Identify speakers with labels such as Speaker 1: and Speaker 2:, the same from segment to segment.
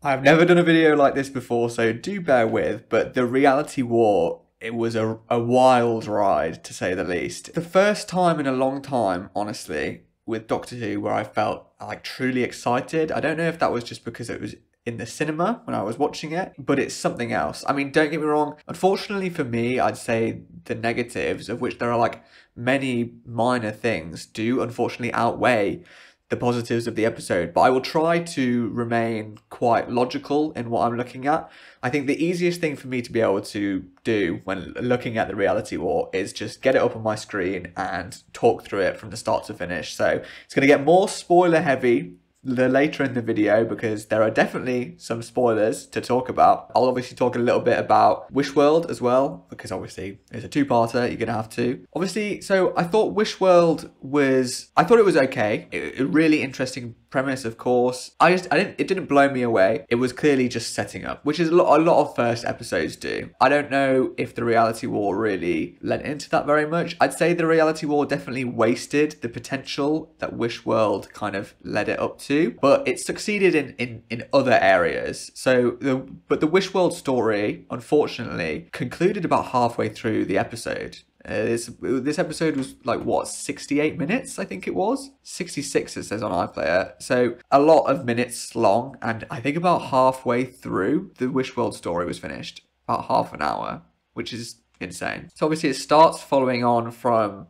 Speaker 1: I've never done a video like this before, so do bear with, but the reality war, it was a wild ride, to say the least. The first time in a long time, honestly, with Doctor Who, where I felt like truly excited. I don't know if that was just because it was in the cinema when I was watching it, but it's something else. I mean, don't get me wrong. Unfortunately for me, I'd say the negatives, of which there are like many minor things, do unfortunately outweigh the positives of the episode, but I will try to remain quite logical in what I'm looking at. I think the easiest thing for me to be able to do when looking at the reality war is just get it up on my screen and talk through it from the start to finish. So it's going to get more spoiler heavy later in the video because there are definitely some spoilers to talk about. I'll obviously talk a little bit about Wishworld as well, because obviously it's a two-parter, you're gonna have to. Obviously, so I thought Wishworld was, I thought it was okay. A really interesting premise, of course. It didn't blow me away. It was clearly just setting up, which is a lot of first episodes do. I don't know if the reality war really lent into that very much. I'd say the reality war definitely wasted the potential that Wishworld kind of led it up to, but it succeeded in other areas. But the Wishworld story, unfortunately, concluded about halfway through the episode. This episode was like, what, 68 minutes, I think it was? 66 it says on iPlayer. So a lot of minutes long, and I think about halfway through, the Wishworld story was finished. About half an hour, which is insane. So obviously it starts following on from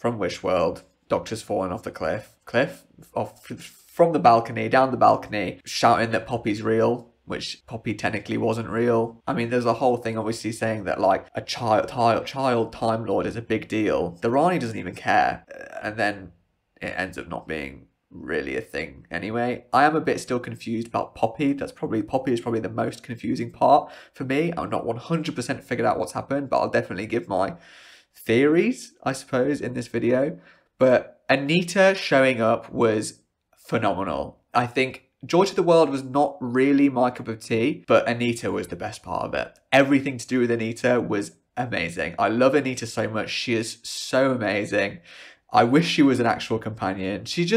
Speaker 1: Wishworld. Doctor's falling off the from the balcony, down the balcony, shouting that Poppy's real, which Poppy technically wasn't real. I mean, there's a whole thing obviously saying that like a child Time Lord is a big deal. The Rani doesn't even care. And then it ends up not being really a thing anyway. I am a bit still confused about Poppy. Poppy is probably the most confusing part for me. I'm not 100% figured out what's happened, but I'll definitely give my theories, I suppose, in this video. But Anita showing up was phenomenal. I think Joy to the World was not really my cup of tea, but Anita was the best part of it. Everything to do with Anita was amazing. I love Anita so much. She is so amazing. I wish she was an actual companion. She's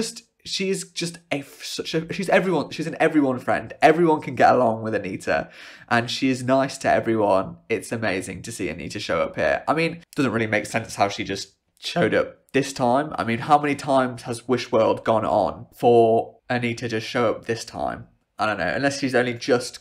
Speaker 1: everyone. She's an everyone friend. Everyone can get along with Anita, and she is nice to everyone. It's amazing to see Anita show up here. I mean, it doesn't really make sense how she just showed up this time. I mean, how many times has Wishworld gone on for Anita to show up this time? I don't know, unless she's only just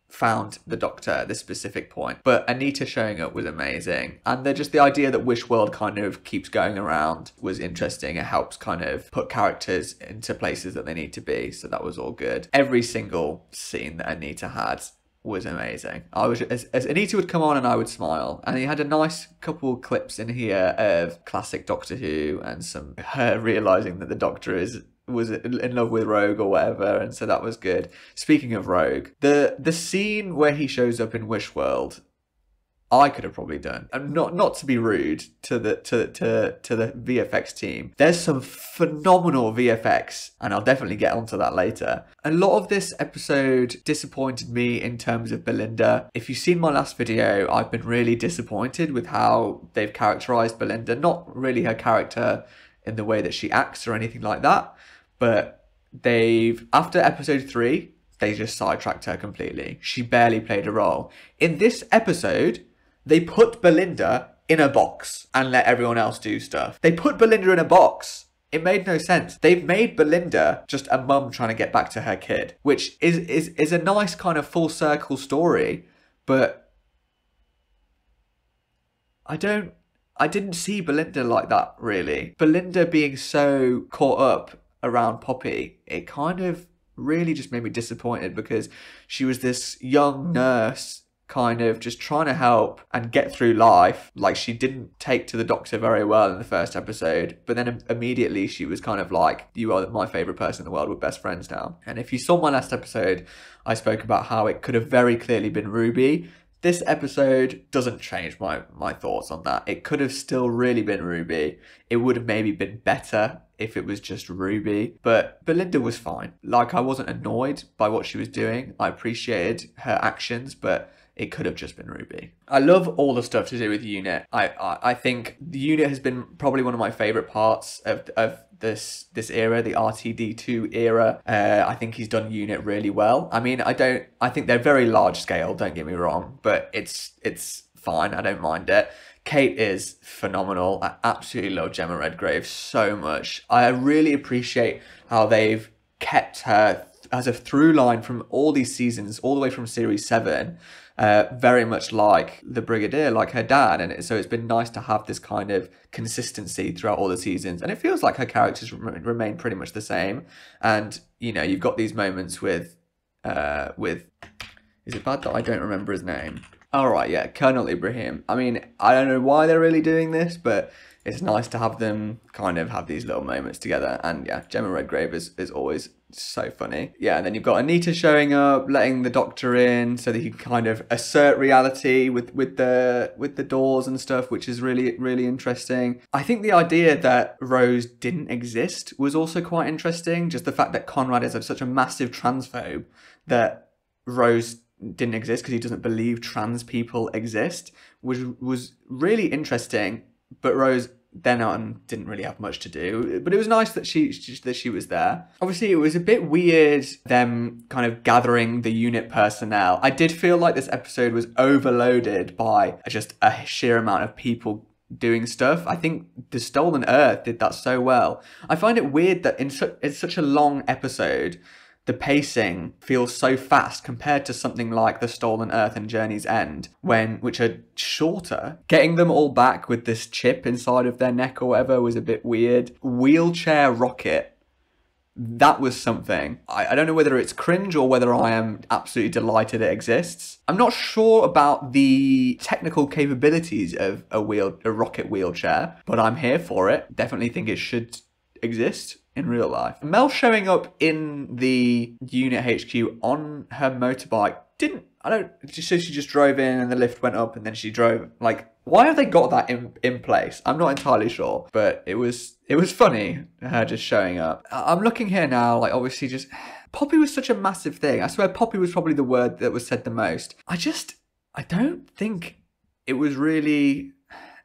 Speaker 1: found the Doctor at this specific point. But Anita showing up was amazing. And the idea that Wishworld kind of keeps going around was interesting. It helps kind of put characters into places that they need to be. So that was all good. Every single scene that Anita had was amazing. I was as Anita would come on and I would smile. And he had a nice couple clips in here of classic Doctor Who and some her realizing that the Doctor was in love with Rogue or whatever, and so that was good. Speaking of Rogue, the scene where he shows up in Wishworld, I could have probably done. And not to be rude to the VFX team. There's some phenomenal VFX, and I'll definitely get onto that later. A lot of this episode disappointed me in terms of Belinda. If you've seen my last video, I've been really disappointed with how they've characterized Belinda. Not really her character in the way that she acts or anything like that, but after episode 3, they just sidetracked her completely. She barely played a role. In this episode, they put Belinda in a box and let everyone else do stuff. They put Belinda in a box. It made no sense. They've made Belinda just a mum trying to get back to her kid, which is a nice kind of full circle story, but I didn't see Belinda like that, really. Belinda being so caught up around Poppy, it kind of really just made me disappointed because she was this young nurse kind of just trying to help and get through life. Like, she didn't take to the Doctor very well in the first episode, but then immediately she was kind of like, you are my favourite person in the world, we're best friends now. And if you saw my last episode, I spoke about how it could have very clearly been Ruby. This episode doesn't change my thoughts on that. It could have still really been Ruby. It would have maybe been better if it was just Ruby. But Belinda was fine. Like, I wasn't annoyed by what she was doing. I appreciated her actions, but it could have just been Ruby. I love all the stuff to do with Unit. I think the Unit has been probably one of my favourite parts of this era, the RTD2 era. I think he's done Unit really well. I mean, I think they're very large scale, don't get me wrong, but it's fine. I don't mind it. Kate is phenomenal. I absolutely love Gemma Redgrave so much. I really appreciate how they've kept her as a through line from all these seasons, all the way from series 7, very much like the Brigadier, like her dad. And so it's been nice to have this kind of consistency throughout all the seasons. And it feels like her characters remain pretty much the same. And, you know, you've got these moments with, is it bad that I don't remember his name? All right, yeah, Colonel Ibrahim. I mean, I don't know why they're really doing this, but it's nice to have them kind of have these little moments together. And yeah, Gemma Redgrave is always so funny. Yeah, and then you've got Anita showing up, letting the Doctor in so that he can kind of assert reality with the doors and stuff, which is really, really interesting. I think the idea that Rose didn't exist was also quite interesting. Just the fact that Conrad is such a massive transphobe that Rose didn't exist because he doesn't believe trans people exist was really interesting. But Rose then on didn't really have much to do. But it was nice that she was there. Obviously, it was a bit weird them kind of gathering the Unit personnel. I did feel like this episode was overloaded by just a sheer amount of people doing stuff. I think the Stolen Earth did that so well. I find it weird that in such a long episode, the pacing feels so fast compared to something like The Stolen Earth and Journey's End, which are shorter. Getting them all back with this chip inside of their neck or whatever was a bit weird. Wheelchair rocket. That was something. I don't know whether it's cringe or whether I am absolutely delighted it exists. I'm not sure about the technical capabilities of a rocket wheelchair, but I'm here for it. Definitely think it should exist in real life. Mel showing up in the Unit HQ on her motorbike so she just drove in and the lift went up and then she drove. Like, why have they got that in place? I'm not entirely sure, but it was funny, her just showing up. I'm looking here now, like, obviously just Poppy was such a massive thing. I swear Poppy was probably the word that was said the most. I don't think it was really.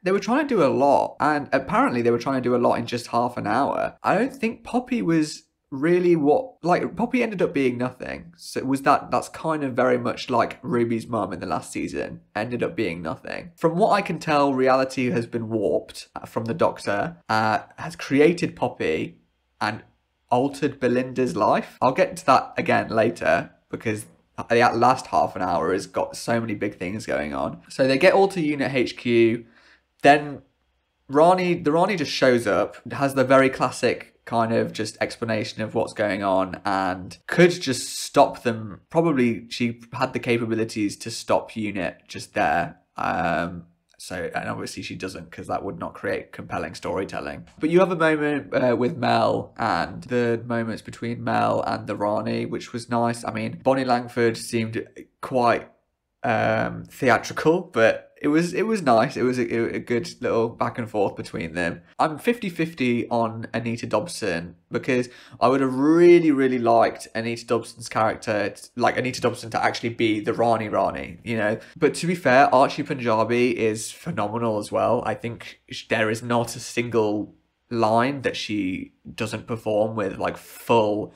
Speaker 1: They were trying to do a lot, and apparently they were trying to do a lot in just half an hour. I don't think Poppy was really Poppy ended up being nothing. So that's kind of very much like Ruby's mum in the last season, ended up being nothing. From what I can tell, reality has been warped from the Doctor, has created Poppy and altered Belinda's life. I'll get to that again later because the last half an hour has got so many big things going on. So they get all to Unit HQ. Then Rani just shows up, has the very classic kind of just explanation of what's going on and could just stop them. Probably she had the capabilities to stop Unit just there. And obviously she doesn't because that would not create compelling storytelling. But you have a moment with Mel and the moments between Mel and the Rani, which was nice. I mean, Bonnie Langford seemed quite theatrical, but it was nice. It was a good little back and forth between them. I'm 50-50 on Anita Dobson because I would have really, really liked Anita Dobson's character, like Anita Dobson to actually be the Rani, you know. But to be fair, Archie Punjabi is phenomenal as well. I think there is not a single line that she doesn't perform with like full,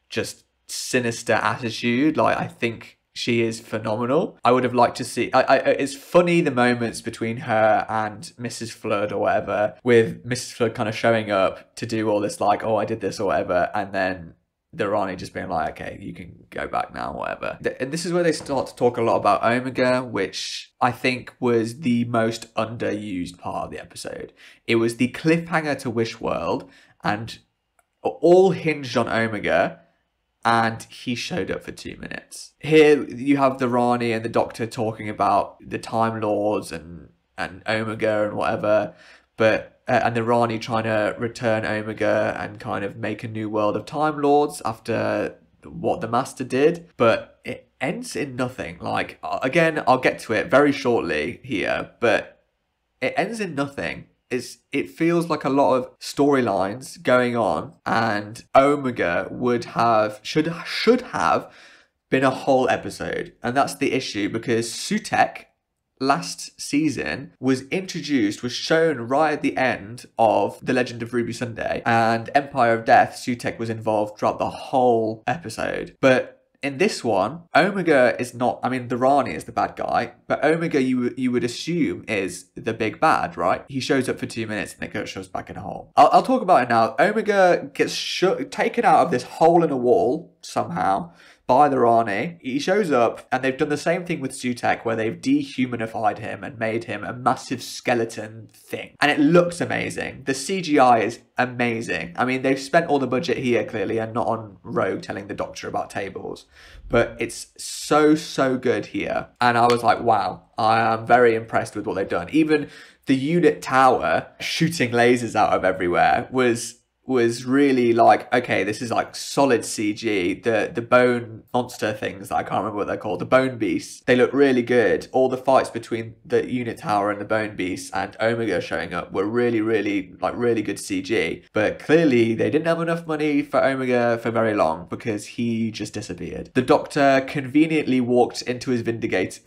Speaker 1: just sinister attitude. Like, I think she is phenomenal. I would have liked to see. It's funny the moments between her and Mrs. Flood or whatever, with Mrs. Flood kind of showing up to do all this, like, oh, I did this or whatever, and then the Rani just being like, okay, you can go back now, whatever. And this is where they start to talk a lot about Omega, which I think was the most underused part of the episode. It was the cliffhanger to Wish World, and all hinged on Omega. And he showed up for 2 minutes. Here you have the Rani and the Doctor talking about the Time Lords and Omega and whatever, but and the Rani trying to return Omega and kind of make a new world of Time Lords after what the Master did, but it ends in nothing. Like, again, I'll get to it very shortly here, but it ends in nothing. it feels like a lot of storylines going on, and Omega should have been a whole episode. And that's the issue, because Sutek last season was shown right at the end of The Legend of Ruby Sunday, and Empire of Death, Sutek was involved throughout the whole episode. But in this one, Omega is not, I mean, the Rani is the bad guy, but Omega you would assume is the big bad, right? He shows up for 2 minutes and then shows back in a hole. I'll talk about it now. Omega gets taken out of this hole in a wall somehow by the Rani. He shows up, and they've done the same thing with Sutek, where they've dehumanified him and made him a massive skeleton thing. And it looks amazing. The CGI is amazing. I mean, they've spent all the budget here, clearly, and not on Rogue telling the Doctor about tables. But it's so good here. And I was like, wow, I am very impressed with what they've done. Even the unit tower shooting lasers out of everywhere was really like, okay, this is like solid CG. The bone monster things that I can't remember what they're called, the bone beasts, they look really good. All the fights between the unit tower and the bone beasts and Omega showing up were really good CG. But clearly they didn't have enough money for Omega for very long, because he just disappeared. The Doctor conveniently walked into his Vindicator,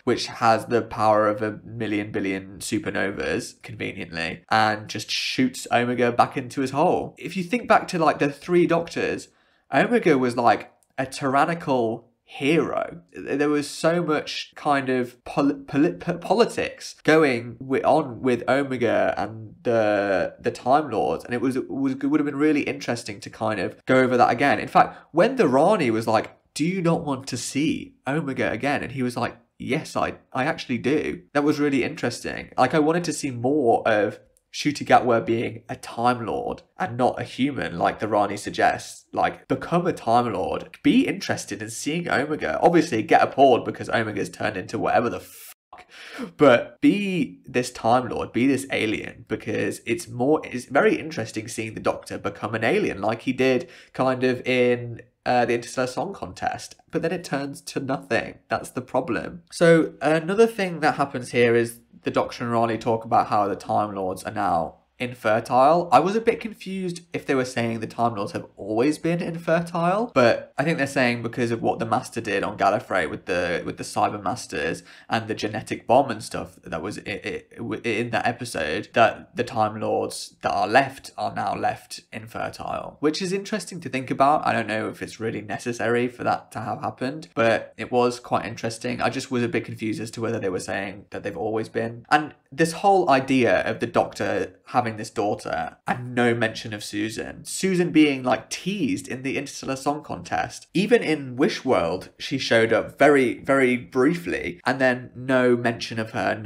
Speaker 1: which has the power of 1,000,000,000 billion supernovas, conveniently, and just shoots Omega back into his hole. If you think back to like the 3 Doctors, Omega was like a tyrannical hero. There was so much kind of politics going on with Omega and the Time Lords, and it would have been really interesting to kind of go over that again. In fact, when the Rani was like, do you not want to see Omega again? And he was like, yes, I actually do. That was really interesting. Like, I wanted to see more of Ncuti Gatwa being a Time Lord and not a human, like the Rani suggests. Like, become a Time Lord. Be interested in seeing Omega. Obviously, get appalled because Omega's turned into whatever the fuck. But be this Time Lord, be this alien, because it's very interesting seeing the Doctor become an alien, like he did kind of in the Interstellar Song Contest. But then it turns to nothing. That's the problem. So another thing that happens here is the Doctor and Raleigh talk about how the Time Lords are now infertile. I was a bit confused if they were saying the Time Lords have always been infertile, but I think they're saying because of what the Master did on Gallifrey with the Cyber Masters and the genetic bomb and stuff that was in that episode, that the Time Lords that are now left infertile, which is interesting to think about. I don't know if it's really necessary for that to have happened, but it was quite interesting. I just was a bit confused as to whether they were saying that they've always been. And this whole idea of the Doctor having this daughter and no mention of Susan being like teased in the Interstellar Song Contest. Even in Wish World, she showed up very, very briefly, and then no mention of her,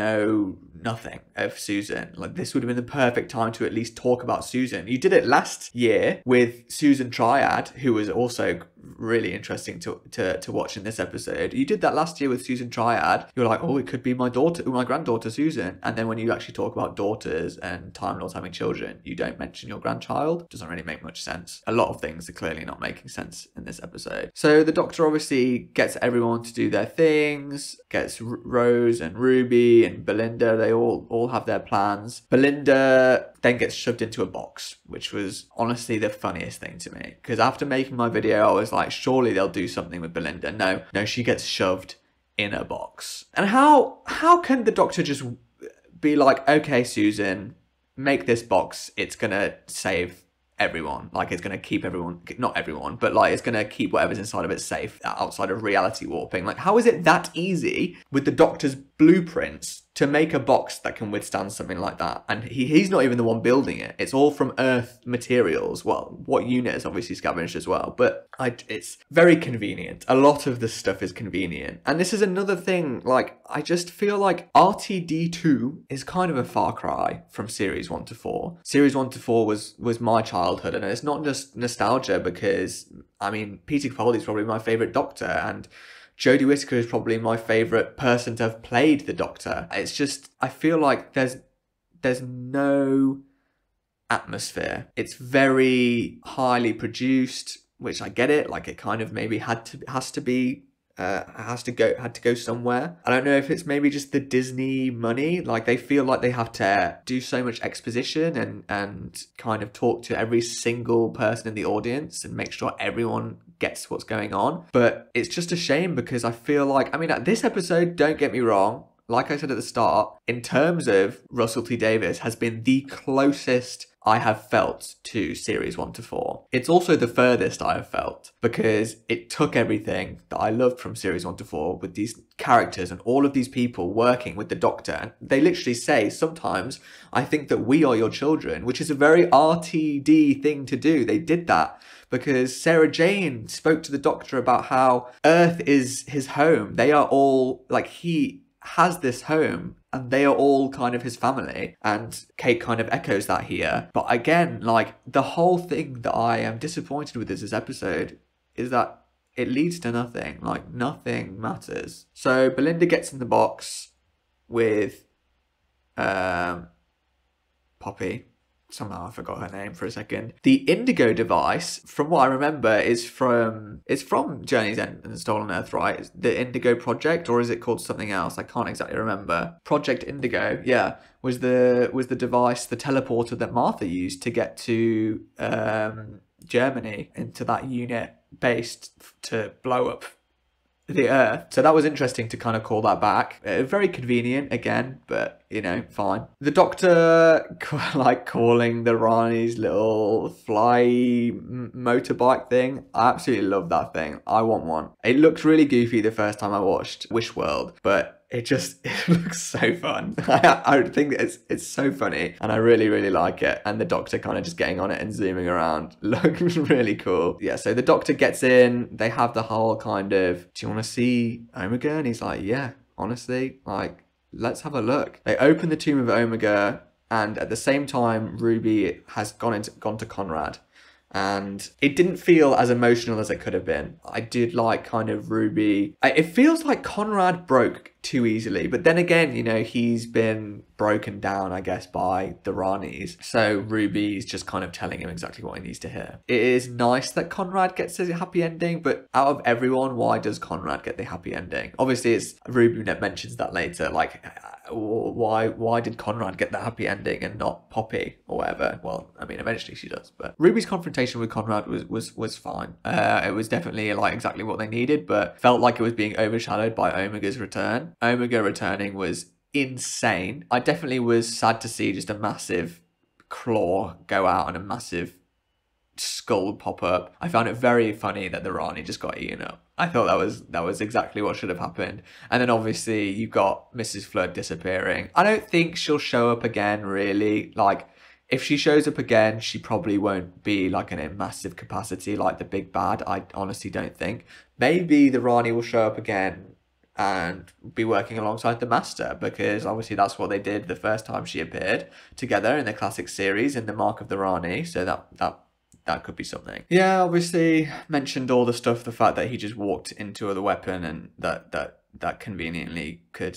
Speaker 1: nothing of Susan. Like, this would have been the perfect time to at least talk about Susan. You did it last year with Susan Triad, who was also really interesting to watch in this episode. You did that last year with Susan Triad. You're like, oh, it could be my granddaughter Susan. And then when you actually talk about daughters and Time Lords having children, you don't mention your grandchild. Doesn't really make much sense. A lot of things are clearly not making sense in this episode. So the Doctor obviously gets everyone to do their things, gets Rose and Ruby and Belinda. They all have their plans. Belinda then gets shoved into a box, which was honestly the funniest thing to me. Because after making my video, I was like, surely they'll do something with Belinda. No, she gets shoved in a box. And how can the Doctor just be like, okay, Susan, make this box. It's gonna save everyone. Like, it's gonna keep everyone, not everyone, but like, it's gonna keep whatever's inside of it safe outside of reality warping. Like, how is it that easy with the Doctor's blueprints to make a box that can withstand something like that? And he's not even the one building it. It's all from Earth materials. Well, what unit is obviously scavenged as well, but it's very convenient. A lot of the stuff is convenient. And this is another thing, like, I just feel like RTD2 is kind of a far cry from Series 1 to 4. Series 1 to 4 was my childhood, and it's not just nostalgia, because, I mean, Peter Capaldi is probably my favourite Doctor, and Jodie Whittaker is probably my favourite person to have played the Doctor. It's just, I feel like there's no atmosphere. It's very highly produced, which I get it. Like, it kind of maybe has to be had to go somewhere. I don't know if it's maybe just the Disney money. Like, they feel like they have to do so much exposition and kind of talk to every single person in the audience and make sure everyone gets what's going on. But it's just a shame because I feel like, I mean, this episode, don't get me wrong, like I said at the start, in terms of Russell T Davies, has been the closest I have felt to series 1 to 4. It's also the furthest I have felt because it took everything that I loved from series 1 to 4 with these characters and all of these people working with the Doctor. And they literally say, sometimes I think that we are your children, which is a very RTD thing to do. They did that because Sarah Jane spoke to the Doctor about how Earth is his home. They are all, like, he has this home and they are all kind of his family, and Kate kind of echoes that here. But again, like, the whole thing that I am disappointed with this episode is that it leads to nothing. Like, nothing matters. So Belinda gets in the box with Poppy. Somehow I forgot her name for a second. The Indigo device, from what I remember, it's from Journey's End and Stolen Earth, right? The Indigo Project, or is it called something else? I can't exactly remember. Project Indigo, yeah, was the device, the teleporter that Martha used to get to Germany, into that unit based to blow up the Earth. So that was interesting to kind of call that back. Very convenient again, but you know, fine. The Doctor, like, calling the Rani's little fly motorbike thing. I absolutely love that thing. I want one. It looked really goofy the first time I watched Wish World, but it looks so fun. I think it's so funny, and I really, really like it. And the Doctor kind of just getting on it and zooming around looks really cool. Yeah, so the Doctor gets in. They have the whole kind of, do you want to see Omega? And he's like, yeah, honestly, like, let's have a look. They open the tomb of Omega, and at the same time, Ruby has gone to Conrad. And it didn't feel as emotional as it could have been. I did like kind of Ruby. It feels like Conrad broke too easily. But then again, you know, he's been broken down, I guess, by the Ranis. So Ruby's just kind of telling him exactly what he needs to hear. It is nice that Conrad gets a happy ending, but out of everyone, why does Conrad get the happy ending? Obviously, it's Ruby that mentions that later. Like, why did Conrad get the happy ending and not Poppy or whatever? Well, I mean, eventually she does. But Ruby's confrontation with Conrad was fine. It was definitely like exactly what they needed, but felt like it was being overshadowed by Omega's return. Omega returning was insane. I definitely was sad to see just a massive claw go out and a massive skull pop up. I found it very funny that the Rani just got eaten up. I thought that was exactly what should have happened. And then obviously you got Mrs. Flood disappearing. I don't think she'll show up again, really. Like, if she shows up again, she probably won't be like in a massive capacity like the big bad. I honestly don't think. Maybe the Rani will show up again and be working alongside the Master, because obviously that's what they did the first time she appeared together in the classic series in the Mark of the Rani. So that could be something. Yeah, obviously mentioned all the stuff, the fact that he just walked into the weapon and that conveniently could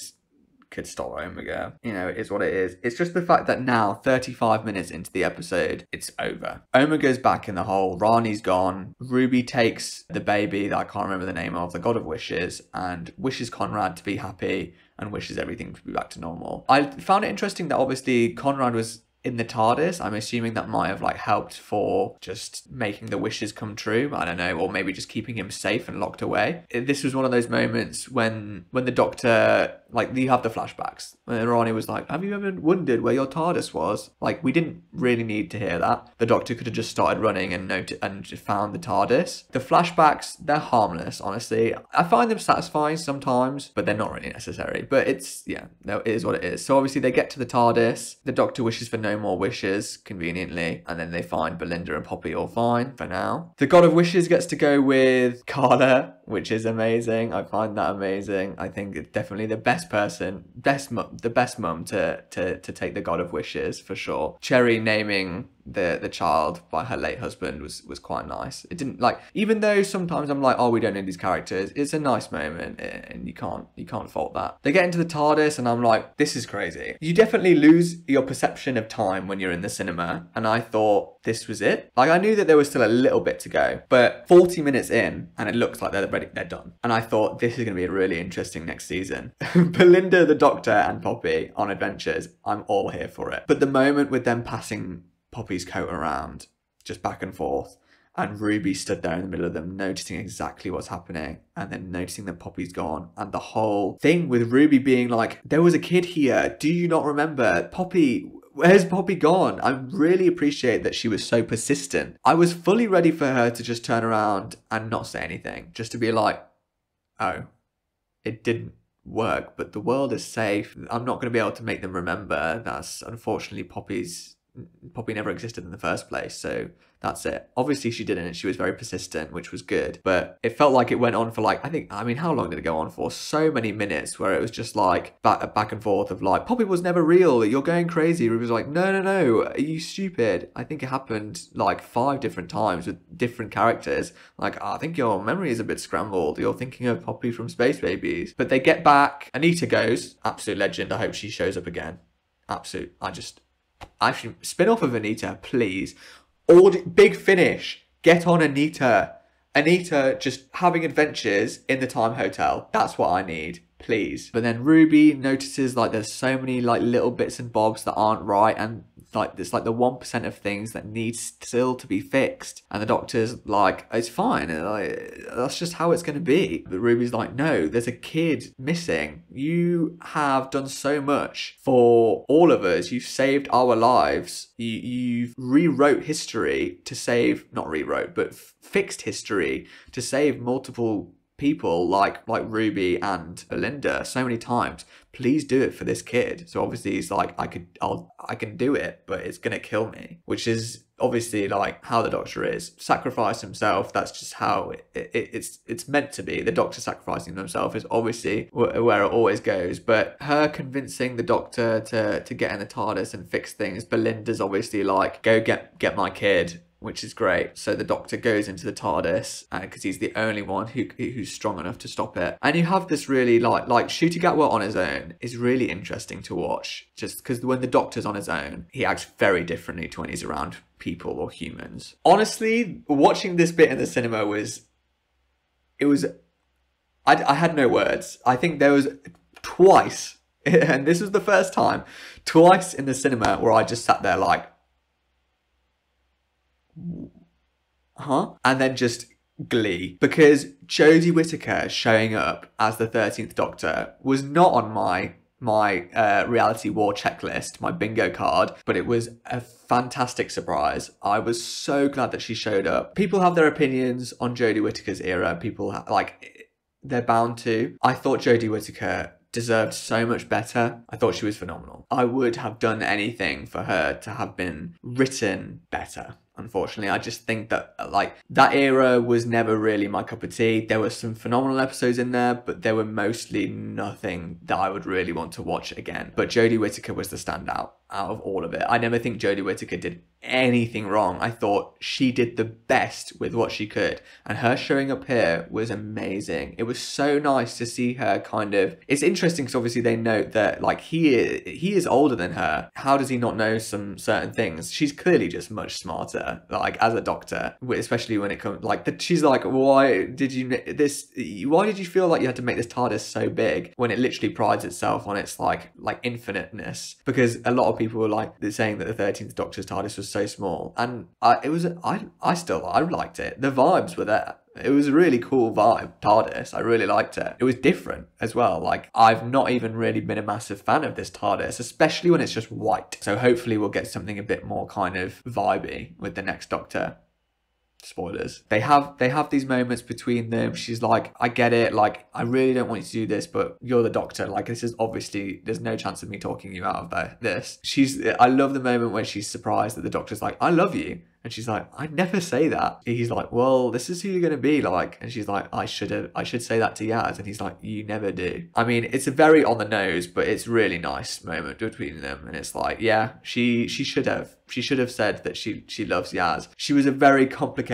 Speaker 1: stop Omega. You know, it is what it is. It's just the fact that now, 35 minutes into the episode, it's over. Omega's back in the hole. Rani's gone. Ruby takes the baby that I can't remember the name of, the God of Wishes, and wishes Conrad to be happy and wishes everything to be back to normal. I found it interesting that obviously Conrad was in the TARDIS. I'm assuming that might have like helped for just making the wishes come true. I don't know, or maybe just keeping him safe and locked away. This was one of those moments when the Doctor, like, you have the flashbacks when Rani was like, have you ever wondered where your TARDIS was? Like, we didn't really need to hear that. The Doctor could have just started running and found the TARDIS. The flashbacks, they're harmless, honestly. I find them satisfying sometimes, but they're not really necessary. But it's, yeah, no, it is what it is. So obviously they get to the TARDIS. The Doctor wishes for no more wishes, conveniently, and then they find Belinda and Poppy all fine for now. The God of Wishes gets to go with Carla, which is amazing. I find that amazing. I think it's definitely the best person, the best mum to take the God of Wishes, for sure. Cherry naming the child by her late husband was quite nice. It didn't, like, even though sometimes I'm like, oh, we don't know these characters, it's a nice moment and you can't fault that. They get into the TARDIS and I'm like, this is crazy. You definitely lose your perception of time when you're in the cinema, and I thought this was it. Like, I knew that there was still a little bit to go, but 40 minutes in and it looks like they're done. And I thought, this is going to be a really interesting next season. Belinda, the Doctor, and Poppy on adventures, I'm all here for it. But the moment with them passing Poppy's coat around, just back and forth, and Ruby stood there in the middle of them, noticing exactly what's happening, and then noticing that Poppy's gone. And the whole thing with Ruby being like, there was a kid here, do you not remember? Poppy, where's Poppy gone? I really appreciate that she was so persistent. I was fully ready for her to just turn around and not say anything, just to be like, oh, it didn't work, but the world is safe. I'm not going to be able to make them remember. That's unfortunately Poppy never existed in the first place, so that's it. Obviously she didn't, and she was very persistent, which was good, but it felt like it went on for like, I mean, how long did it go on for? So many minutes where it was just like back and forth of like, Poppy was never real, you're going crazy. Ruby was like, no, are you stupid? I think it happened like 5 different times with different characters. Like, oh, I think your memory is a bit scrambled, you're thinking of Poppy from Space Babies. But they get back, Anita goes, absolute legend. I hope she shows up again. Absolute, actually, spin off of Anita, please. Big Finish. Get on Anita. Anita just having adventures in the Time Hotel. That's what I need, please. But then Ruby notices like there's so many like little bits and bobs that aren't right, and like there's like the 1% of things that need still to be fixed, and the Doctor's like, it's fine, and like, that's just how it's going to be. But Ruby's like, no, there's a kid missing. You have done so much for all of us. You've saved our lives. You've rewrote history to save, not rewrote, but fixed history to save multiple people like Ruby and Belinda so many times. Please do it for this kid. So obviously he's like, I can do it, but it's gonna kill me, which is obviously like how the Doctor is. Sacrifice himself. That's just how it's meant to be. The Doctor sacrificing himself is obviously where it always goes. But her convincing the Doctor to get in the TARDIS and fix things, Belinda's obviously like, go get my kid, which is great. So the Doctor goes into the TARDIS because he's the only one who's strong enough to stop it. And you have this really like shooting Gatwa on his own is really interesting to watch, just because when the Doctor's on his own, he acts very differently to when he's around people or humans. Honestly, watching this bit in the cinema I had no words. I think there was twice, and this was the first time, twice in the cinema where I just sat there like, huh? And then just glee, because Jodie Whittaker showing up as the 13th Doctor was not on my reality war checklist, my bingo card, but it was a fantastic surprise. I was so glad that she showed up. People have their opinions on Jodie Whittaker's era. People they're bound to. I thought Jodie Whittaker deserved so much better. I thought she was phenomenal. I would have done anything for her to have been written better. Unfortunately, I just think that like that era was never really my cup of tea. There were some phenomenal episodes in there, but there were mostly nothing that I would really want to watch again. But Jodie Whittaker was the standout out of all of it. I never think Jodie Whittaker did anything wrong. I thought she did the best with what she could, and her showing up here was amazing. It was so nice to see her kind of, it's interesting because obviously they note that like he is older than her. How does he not know some certain things? She's clearly just much smarter, like as a Doctor, especially when it comes like she's like, why did you feel like you had to make this TARDIS so big when it literally prides itself on its like infiniteness? Because a lot of people were like saying that the 13th Doctor's TARDIS was so small, and I liked it. The vibes were there. It was a really cool vibe, TARDIS. I really liked it. It was different as well. Like, I've not even really been a massive fan of this TARDIS, especially when it's just white. So hopefully we'll get something a bit more kind of vibey with the next Doctor. Spoilers. They have these moments between them. She's like, I get it, like I really don't want you to do this, but you're the Doctor, like this is obviously, there's no chance of me talking you out of this. I love the moment when she's surprised that the Doctor's like, I love you, and she's like, I'd never say that. He's like, well, this is who you're gonna be like, and she's like, I should say that to Yaz, and he's like, you never do. I mean, it's a very on the nose, but it's really nice moment between them, and it's like, yeah, she should have said that she loves Yaz. She was a very complicated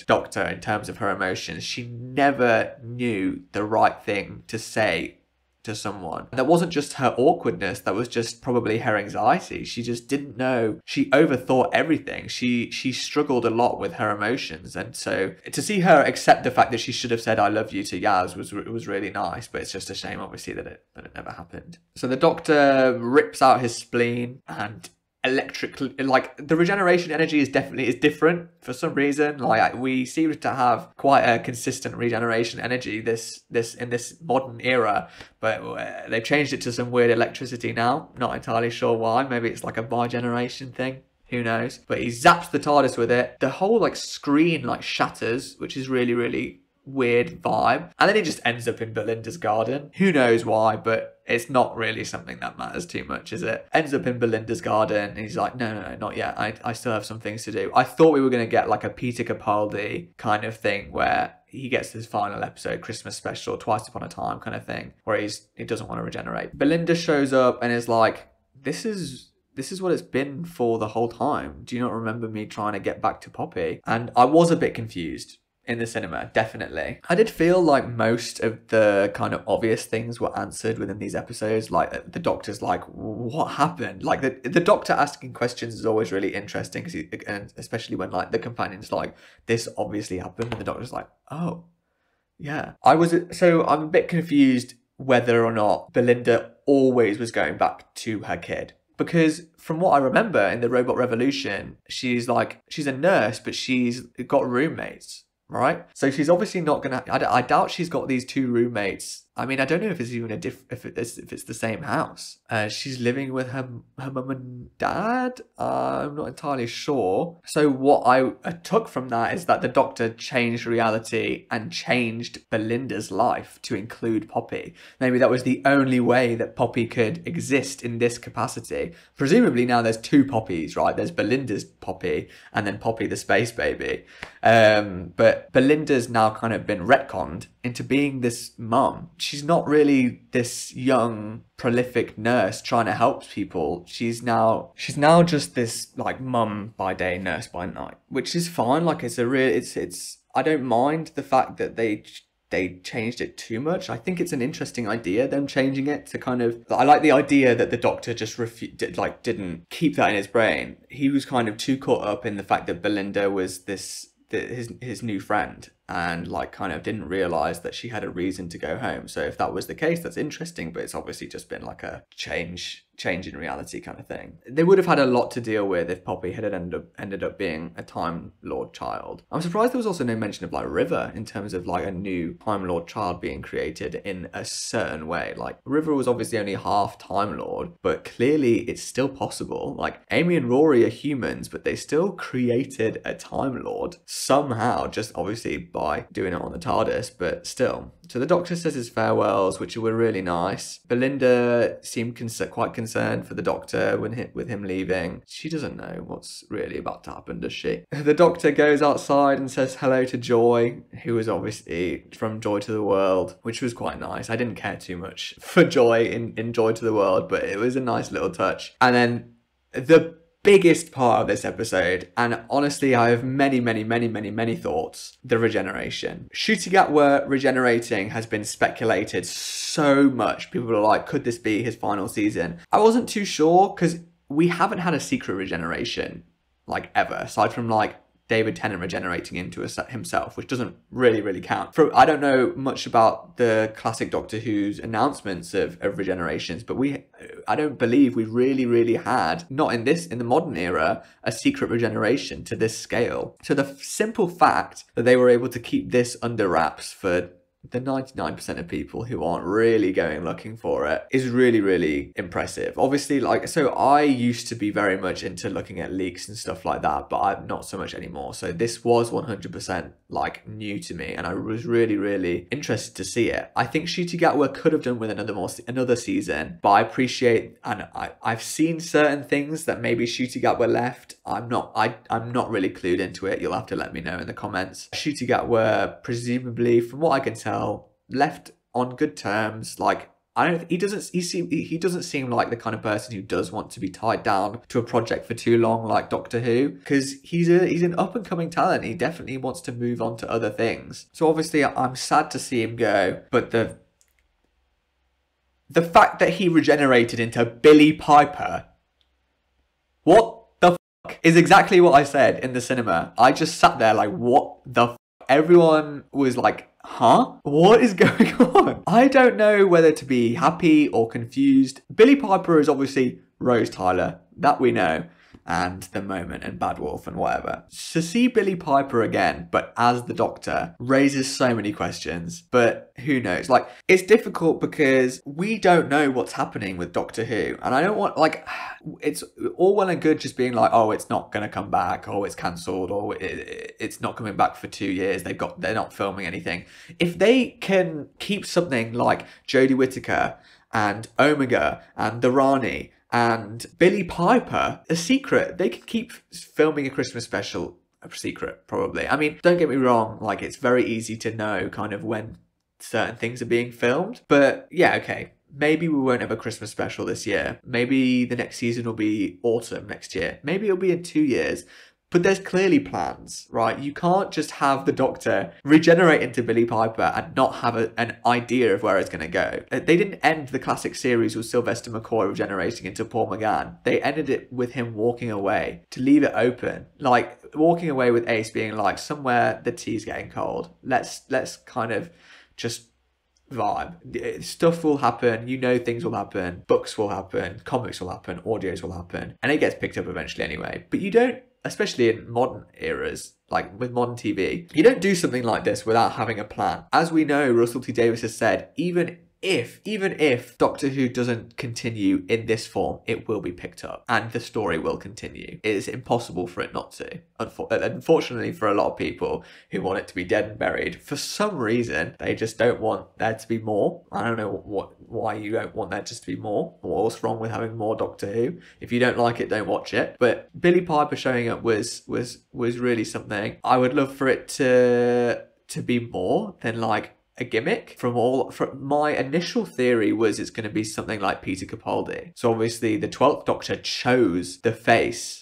Speaker 1: Doctor in terms of her emotions. She never knew the right thing to say to someone. And that wasn't just her awkwardness, that was just probably her anxiety. She just didn't know. She overthought everything. She struggled a lot with her emotions. And so to see her accept the fact that she should have said I love you to Yaz was really nice, but it's just a shame obviously that it never happened. So the Doctor rips out his spleen, and electrically, like, the regeneration energy is different for some reason. Like, we seem to have quite a consistent regeneration energy in this modern era, but they've changed it to some weird electricity now. Not entirely sure why. Maybe it's like a bi-generation thing, who knows. But he zaps the TARDIS with it. The whole like screen like shatters, which is really, really weird vibe, and then it just ends up in Belinda's garden. Who knows why, but it's not really something that matters too much, is it? Ends up in Belinda's garden, and he's like, no, not yet. I still have some things to do. I thought we were going to get like a Peter Capaldi kind of thing where he gets his final episode, Christmas special, Twice Upon a Time kind of thing, where he doesn't want to regenerate. Belinda shows up and is like, this is what it's been for the whole time. Do you not remember me trying to get back to Poppy? And I was a bit confused in the cinema, definitely. I did feel like most of the kind of obvious things were answered within these episodes. Like, the Doctor's like, what happened? Like, the Doctor asking questions is always really interesting, and especially when like the companion's like, this obviously happened, and the Doctor's like, oh, yeah. I'm a bit confused whether or not Belinda always was going back to her kid. Because from what I remember in the Robot Revolution, she's a nurse, but she's got roommates, right? So she's obviously not gonna. I doubt she's got these two roommates. I mean, I don't know if it's even if it's the same house. She's living with her mum and dad. I'm not entirely sure. So what I took from that is that the Doctor changed reality and changed Belinda's life to include Poppy. Maybe that was the only way that Poppy could exist in this capacity. Presumably now there's two Poppys, right? There's Belinda's Poppy and then Poppy the space baby. But Belinda's now kind of been retconned into being this mum. She's not really this young, prolific nurse trying to help people. She's now just this like mum by day, nurse by night, which is fine. Like, it's I don't mind the fact that they changed it too much. I think it's an interesting idea, them changing it to kind of, I like the idea that the Doctor just didn't keep that in his brain. He was kind of too caught up in the fact that Belinda was his new friend, and like kind of didn't realize that she had a reason to go home. So if that was the case, that's interesting, but it's obviously just been like a change in reality kind of thing. They would have had a lot to deal with if Poppy had ended up being a Time Lord child. I'm surprised there was also no mention of like River in terms of like a new Time Lord child being created in a certain way. Like, River was obviously only half Time Lord, but clearly it's still possible. Like, Amy and Rory are humans, but they still created a Time Lord somehow, just obviously by doing it on the TARDIS, but still. So the Doctor says his farewells, which were really nice. Belinda seemed quite concerned for the Doctor with him leaving. She doesn't know what's really about to happen, does she? The Doctor goes outside and says hello to Joy, who was obviously from Joy to the World, which was quite nice. I didn't care too much for Joy in Joy to the World, but it was a nice little touch. And then the biggest part of this episode, and honestly I have many thoughts, the regeneration. Ncuti Gatwa regenerating has been speculated so much. People are like, could this be his final season? I wasn't too sure, because we haven't had a secret regeneration like ever, aside from like David Tennant regenerating into himself, which doesn't really count. I don't know much about the classic Doctor Who's announcements of regenerations, but I don't believe we really had, not in the modern era, a secret regeneration to this scale. So the simple fact that they were able to keep this under wraps for the 99% of people who aren't really going looking for it is really impressive. Obviously, like, so I used to be very much into looking at leaks and stuff like that, but I'm not so much anymore. So this was 100% like new to me, and I was really interested to see it. I think Ncuti Gatwa could have done with another season, but I appreciate, and I've seen certain things that maybe Ncuti Gatwa left. I'm not really clued into it. You'll have to let me know in the comments. Ncuti Gatwa, presumably, from what I can tell, left on good terms. Like, he doesn't seem like the kind of person who does want to be tied down to a project for too long, like Doctor Who, because he's an up and coming talent. He definitely wants to move on to other things. So obviously I'm sad to see him go, but The fact that he regenerated into Billy Piper, what the fuck, is exactly what I said in the cinema. I just sat there like, what the fuck? Everyone was like, huh? What is going on? I don't know whether to be happy or confused. Billy Piper is obviously Rose Tyler, that we know, and The Moment and Bad Wolf and whatever. To see Billy Piper again, but as the Doctor, raises so many questions, but who knows? Like, it's difficult because we don't know what's happening with Doctor Who, and I don't want, like, it's all well and good just being like, oh, it's not going to come back, or it's cancelled, or it's not coming back for 2 years, they're not filming anything. If they can keep something like Jodie Whittaker and Omega and The Rani and Billy Piper a secret, they can keep filming a Christmas special a secret, probably. I mean, don't get me wrong, like, it's very easy to know kind of when certain things are being filmed, but yeah, okay. Maybe we won't have a Christmas special this year. Maybe the next season will be autumn next year. Maybe it'll be in 2 years. But there's clearly plans, right? You can't just have the Doctor regenerate into Billy Piper and not have an idea of where it's going to go. They didn't end the classic series with Sylvester McCoy regenerating into Paul McGann. They ended it with him walking away to leave it open. Like, walking away with Ace being like, somewhere the tea's getting cold. Let's kind of just vibe. Stuff will happen, you know, things will happen, books will happen, comics will happen, audios will happen, and it gets picked up eventually anyway. But you don't, especially in modern eras, like with modern TV, you don't do something like this without having a plan. As we know, Russell T Davies has said, even if Doctor Who doesn't continue in this form, it will be picked up and the story will continue. It is impossible for it not to. Unfortunately for a lot of people who want it to be dead and buried, for some reason, they just don't want there to be more. I don't know why you don't want there just to be more. What's wrong with having more Doctor Who? If you don't like it, don't watch it. But Billy Piper showing up was really something. I would love for it to be more than like a gimmick. From my initial theory was it's going to be something like Peter Capaldi. So obviously the 12th Doctor chose the face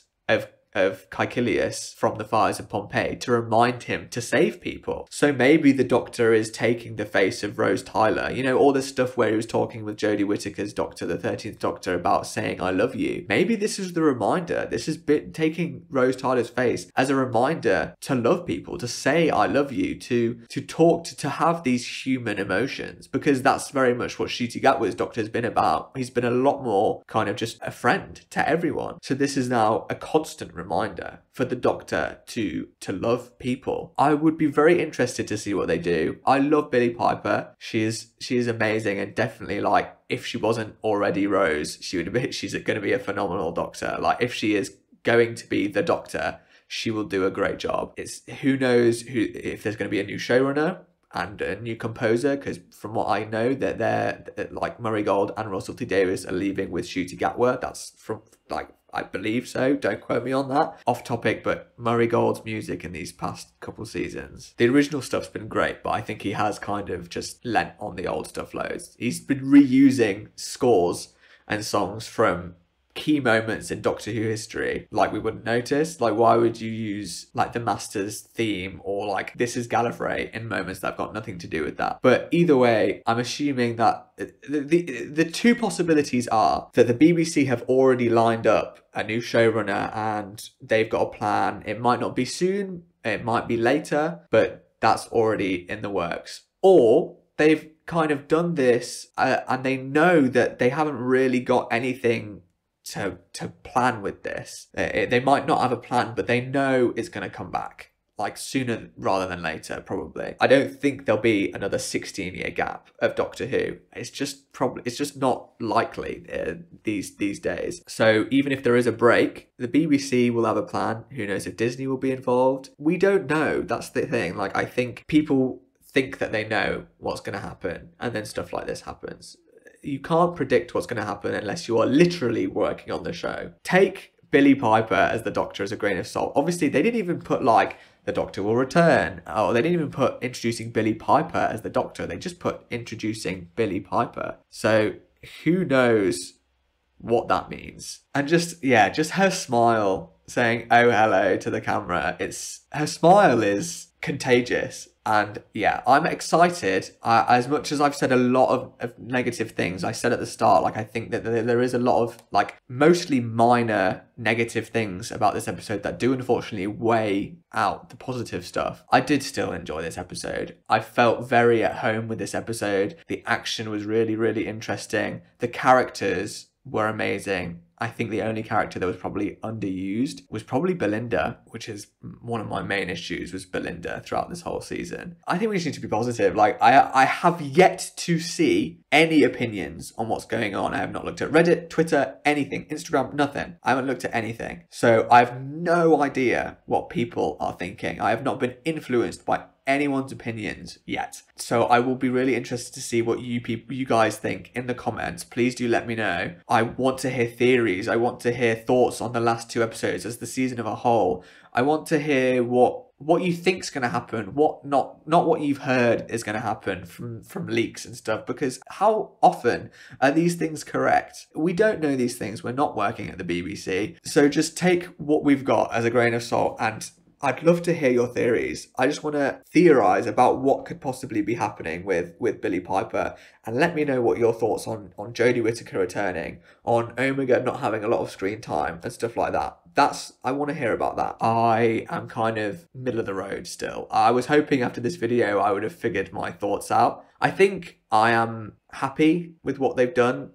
Speaker 1: of Caecilius from the fires of Pompeii to remind him to save people. So maybe the Doctor is taking the face of Rose Tyler. You know, all this stuff where he was talking with Jodie Whittaker's Doctor, the 13th Doctor, about saying, I love you. Maybe this is the reminder. This is taking Rose Tyler's face as a reminder to love people, to say, I love you, to talk, to have these human emotions, because that's very much what Ncuti Gatwa's Doctor has been about. He's been a lot more kind of just a friend to everyone. So this is now a constant reminder for the Doctor to love people. I would be very interested to see what they do. I love Billy Piper. She is amazing, and definitely, like, if she wasn't already Rose, she's going to be a phenomenal Doctor. Like, if she is going to be the Doctor, she will do a great job. It's who knows if there's going to be a new showrunner and a new composer, because from what I know, that they're like Murray Gold and Russell T Davies are leaving with Ncuti Gatwa. That's from, like, I believe so, don't quote me on that. Off topic, but Murray Gold's music in these past couple seasons, the original stuff's been great, but I think he has kind of just lent on the old stuff loads. He's been reusing scores and songs from key moments in Doctor Who history, like we wouldn't notice. Like, why would you use like the Master's theme or like This Is Gallifrey in moments that have got nothing to do with that? But either way, I'm assuming that the two possibilities are that the BBC have already lined up a new showrunner and they've got a plan. It might not be soon, it might be later, but that's already in the works. Or they've kind of done this and they know that they haven't really got anything to plan with this. They might not have a plan, but they know it's going to come back, like sooner rather than later, probably. I don't think there'll be another 16-year gap of Doctor Who. It's just not likely these days. So even if there is a break, the BBC will have a plan. Who knows if Disney will be involved? We don't know. That's the thing. Like, I think people think that they know what's going to happen, and then stuff like this happens. You can't predict what's going to happen unless you are literally working on the show. Take Billy Piper as the Doctor as a grain of salt. Obviously, they didn't even put like the Doctor will return. Oh, they didn't even put introducing Billy Piper as the Doctor. They just put introducing Billy Piper. So who knows what that means? And just her smile saying, oh, hello to the camera. Her smile is contagious. And yeah, I'm excited. As much as I've said a lot of negative things, I said at the start, like, I think that there is a lot of, like, mostly minor negative things about this episode that do unfortunately weigh out the positive stuff. I did still enjoy this episode. I felt very at home with this episode. The action was really, really interesting. The characters were amazing. I think the only character that was probably underused was probably Belinda, which is one of my main issues, was Belinda throughout this whole season. I think we just need to be positive. Like, I have yet to see any opinions on what's going on. I have not looked at Reddit, Twitter, anything, Instagram, nothing. I haven't looked at anything. So I have no idea what people are thinking. I have not been influenced by anyone's opinions yet. So I will be really interested to see what you guys think in the comments. Please do let me know. I want to hear theories. I want to hear thoughts on the last 2 episodes as the season of a whole. I want to hear what you think's going to happen, what not what you've heard is going to happen from leaks and stuff, because how often are these things correct? We don't know these things. We're not working at the BBC. So just take what we've got as a grain of salt, and I'd love to hear your theories. I just want to theorize about what could possibly be happening with Billie Piper, and let me know what your thoughts on Jodie Whittaker returning, on Omega not having a lot of screen time and stuff like that. I want to hear about that. I am kind of middle of the road still. I was hoping after this video I would have figured my thoughts out. I think I am happy with what they've done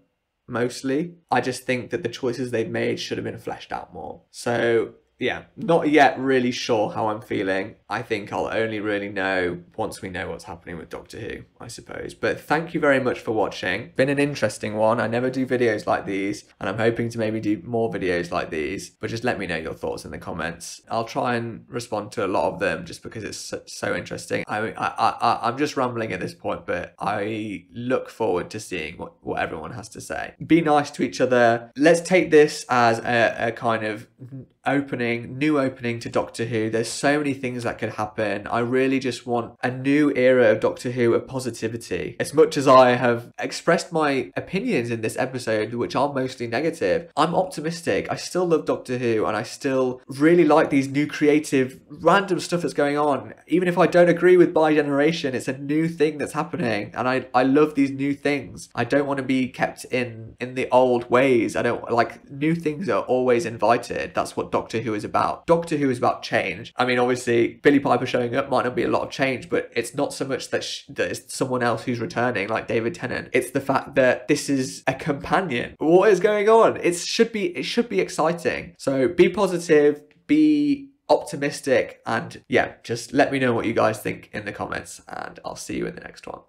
Speaker 1: mostly. I just think that the choices they've made should have been fleshed out more. So yeah, not yet really sure how I'm feeling. I think I'll only really know once we know what's happening with Doctor Who, I suppose. But thank you very much for watching. Been an interesting one. I never do videos like these, and I'm hoping to maybe do more videos like these. But just let me know your thoughts in the comments. I'll try and respond to a lot of them just because it's so interesting. I'm just rambling at this point, but I look forward to seeing what everyone has to say. Be nice to each other. Let's take this as a kind of new opening to Doctor Who. There's so many things that could happen. I really just want a new era of Doctor Who of positivity. As much as I have expressed my opinions in this episode, which are mostly negative, I'm optimistic. I still love Doctor Who, and I still really like these new creative random stuff that's going on. Even if I don't agree with Bi-Generation, it's a new thing that's happening, and I love these new things. I don't want to be kept in the old ways. I don't like, new things are always invited. That's what Doctor Who is about. Doctor Who is about change. I mean, obviously, Billie Piper showing up might not be a lot of change, but it's not so much that it's someone else who's returning, like David Tennant. It's the fact that this is a companion. What is going on? It should be exciting. So be positive, be optimistic, and yeah, just let me know what you guys think in the comments, and I'll see you in the next one.